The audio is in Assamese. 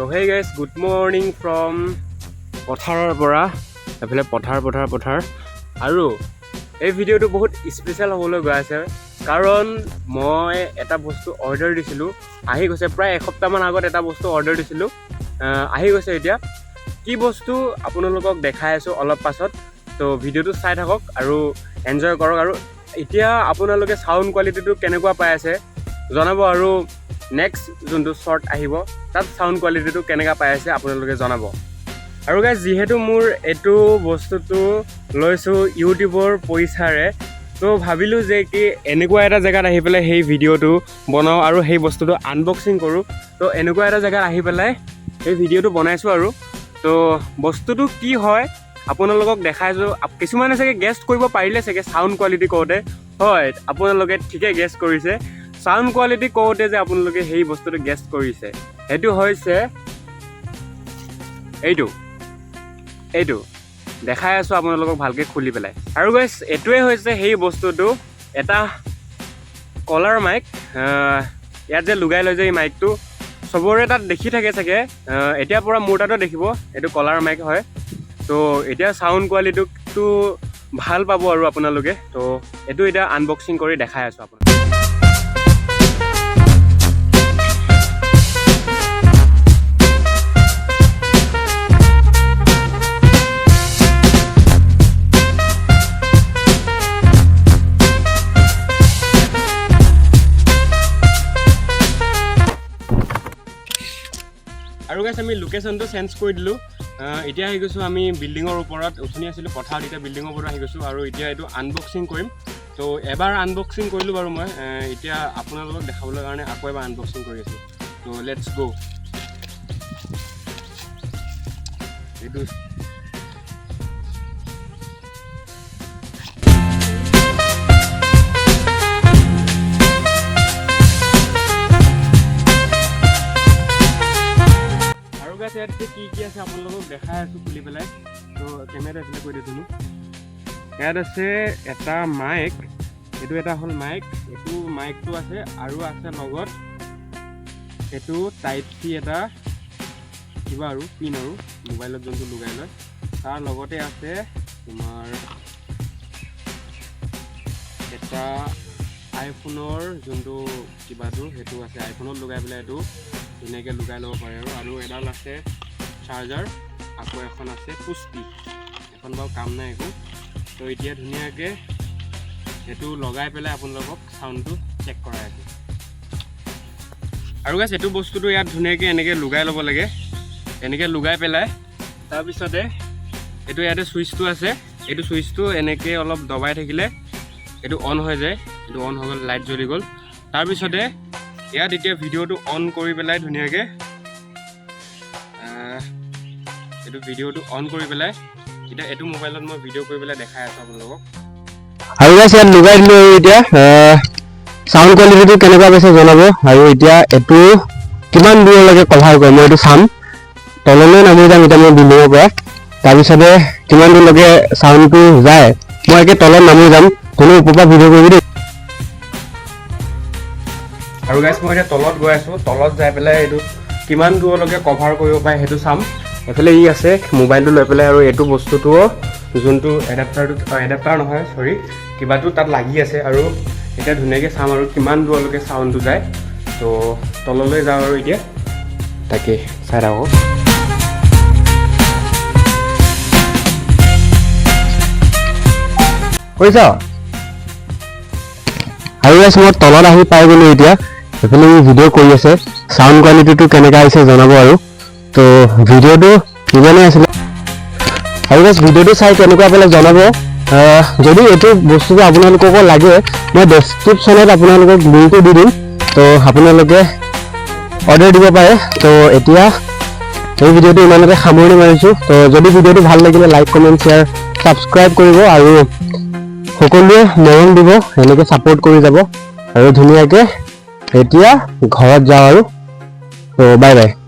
So hey guys, good morning from পথাৰৰ পৰা এফালে পথাৰ আৰু এই ভিডিঅ'টো বহুত স্পেচিয়েল হ'বলৈ গৈ আছে কাৰণ মই এটা বস্তু অৰ্ডাৰ দিছিলোঁ আহি গৈছে প্ৰায় এসপ্তাহমান আগত এটা বস্তু অৰ্ডাৰ দিছিলোঁ আহি গৈছে এতিয়া কি বস্তু আপোনালোকক দেখাই আছোঁ অলপ পাছত তো ভিডিঅ'টো চাই থাকক আৰু এনজয় কৰক আৰু এতিয়া আপোনালোকে সাউণ্ড কোৱালিটিটো কেনেকুৱা পাই আছে জনাব আৰু নেক্সট যোনটো শৰ্ট আহিব তাত সাউণ্ড কোৱালিটিটো কেনেকুৱা পাই আছে আপোনালোকে জনাব আৰু গাইজ যিহেতু মোৰ এইটো বস্তুটো লৈছোঁ ইউটিউবৰ পইচাৰে তো ভাবিলোঁ যে কি এনেকুৱা এটা জেগাত আহি পেলাই সেই ভিডিঅ'টো বনাওঁ আৰু সেই বস্তুটো আনবক্সিং কৰোঁ তো এনেকুৱা এটা জেগাত আহি পেলাই সেই ভিডিঅ'টো বনাইছোঁ আৰু তো বস্তুটো কি হয় আপোনালোকক দেখাইছোঁ কিছুমানে চাগে গেষ্ট কৰিব পাৰিলে চাগে সাউণ্ড কোৱালিটি কওঁতে হয় আপোনালোকে ঠিকে গেষ্ট কৰিছে সাউণ্ড কোৱালিটি কওঁতে যে আপোনালোকে সেই বস্তুটো গেষ্ট কৰিছে সেইটো হৈছে এইটো দেখাই আছোঁ আপোনালোকক ভালকৈ খুলি পেলাই আৰু গাইজ এইটোৱে হৈছে সেই বস্তুটো এটা কলাৰ মাইক ইয়াত যে লগাই লৈ যে এই মাইকটো চবৰে তাত দেখি থাকে চাগে এতিয়াৰ পৰা মোৰ তাতো দেখিব এইটো কলাৰ মাইক হয় তো এতিয়া সাউণ্ড কোৱালিটিটো ভাল পাব আৰু আপোনালোকে তো এইটো এতিয়া আনবক্সিং কৰি দেখাই আছোঁ আপোনাক আৰু গাইজ আমি লোকেশ্যনটো চেঞ্জ কৰি দিলোঁ এতিয়া আহি গৈছোঁ আমি বিল্ডিঙৰ ওপৰত উঠনি আছিলোঁ পথাৰত এতিয়া বিল্ডিঙৰ ওপৰত আহি গৈছোঁ আৰু এতিয়া এইটো আনবক্সিং কৰিম তো এবাৰ আনবক্সিং কৰিলোঁ বাৰু মই এতিয়া আপোনালোকক দেখাবলৈ কাৰণে আকৌ এবাৰ আনবক্সিং কৰি আছোঁ তো লেটছ গো এইটো ইয়াত কি আছে আপোনালোকক দেখাই আছোঁ খুলি পেলাই তো কেমেৰা এফালে কৰি দিছিলোঁ ইয়াত আছে এটা মাইক এইটো এটা হ'ল মাইক এইটো মাইকটো আছে আৰু আছে লগত এইটো টাইপ চি এটা কিবা আৰু পিন আৰু মোবাইলত যোনটো লগাই লয় তাৰ লগতে আছে তোমাৰ এটা আইফোনৰ যোনটো কিবাটো সেইটো আছে আইফোনত লগাই পেলাই এইটো ধুনীয়াকৈ লগাই ল'ব পাৰে আৰু এডাল আছে চাৰ্জাৰ আকৌ এখন আছে পুষ্টি এখন বাৰু কাম নাই একো তো এতিয়া ধুনীয়াকৈ সেইটো লগাই পেলাই আপোনালোকক চাউণ্ডটো চেক কৰাই আছোঁ আৰু গাইজ এইটো বস্তুটো ইয়াত ধুনীয়াকৈ এনেকৈ লগাই ল'ব লাগে এনেকৈ লগাই পেলাই তাৰপিছতে এইটো ইয়াতে ছুইচটো আছে এইটো ছুইচটো এনেকৈ অলপ দবাই থাকিলে এইটো অন হৈ যায় এইটো অন হৈ গ'ল লাইট জ্বলি গ'ল তাৰপিছতে ইয়াত এতিয়া ভিডিঅ'টো অন কৰি পেলাই ধুনীয়াকৈ এইটো ভিডিঅ'টো অন কৰি পেলাই এতিয়া এইটো মোবাইলত মই ভিডিঅ' কৰি পেলাই দেখাই আছোঁ আপোনালোকক আৰু গাইজ ইয়াত লগাই দিলোঁ এতিয়া সাউণ্ড কোৱালিটিটো কেনেকুৱা পাইছে জনাব আৰু এতিয়া এইটো কিমান দূৰলৈকে কভাৰ কৰে মই এইটো চাম তললৈ নামি যাম এতিয়া মই বিল্ডিঙৰ পৰা তাৰপিছতে কিমান দূৰলৈকে চাউণ্ডটো যায় মই একে তলত নামি যাম কোনো ওপৰৰ পৰা ভিডিঅ' কৰিবি দেই আৰু গাইজ মই এতিয়া তলত গৈ আছোঁ তলত যাই পেলাই এইটো কিমান দূৰলৈকে কভাৰ কৰিব পাৰে সেইটো চাম এইফালে ই আছে মোবাইলটো লৈ পেলাই আৰু এইটো বস্তুটোও যোনটো এডাপ্টাৰ নহয় চৰি কিবাটো তাত লাগি আছে আৰু এতিয়া ধুনীয়াকৈ চাম আৰু কিমান দূৰলৈকে চাউণ্ডটো যায় তো তললৈ যাওঁ আৰু এতিয়া তাকে চাই থাকোঁ কৰিছ আৰু গাইজ মই তলত আহি পাই গ'লোঁ এতিয়া এইফালে ভিডিঅ' কৰি আছে সাউণ্ড কোৱালিটিটো কেনেকৈ আহিছে জনাব আৰু তো ভিডিঅ'টো ইমানেই আছিলে আৰু গাইজ ভিডিঅ'টো চাই কেনেকুৱা পেলাই জনাব যদি এইটো বস্তুটো আপোনালোককো লাগে মই ডেছক্ৰিপশ্যনত আপোনালোকক লিংকটো দি দিম তো আপোনালোকে অৰ্ডাৰ দিব পাৰে তো এতিয়া এই ভিডিঅ'টো ইমানতে সামৰণি মাৰিছোঁ তো যদি ভিডিঅ'টো ভাল লাগিলে লাইক কমেণ্ট শ্বেয়াৰ ছাবস্ক্ৰাইব কৰিব আৰু সকলোৱে মৰম দিব এনেকৈ ছাপোৰ্ট কৰি যাব আৰু ধুনীয়াকৈ এতিয়া ঘৰত যাওঁ আৰু তো বাই বাই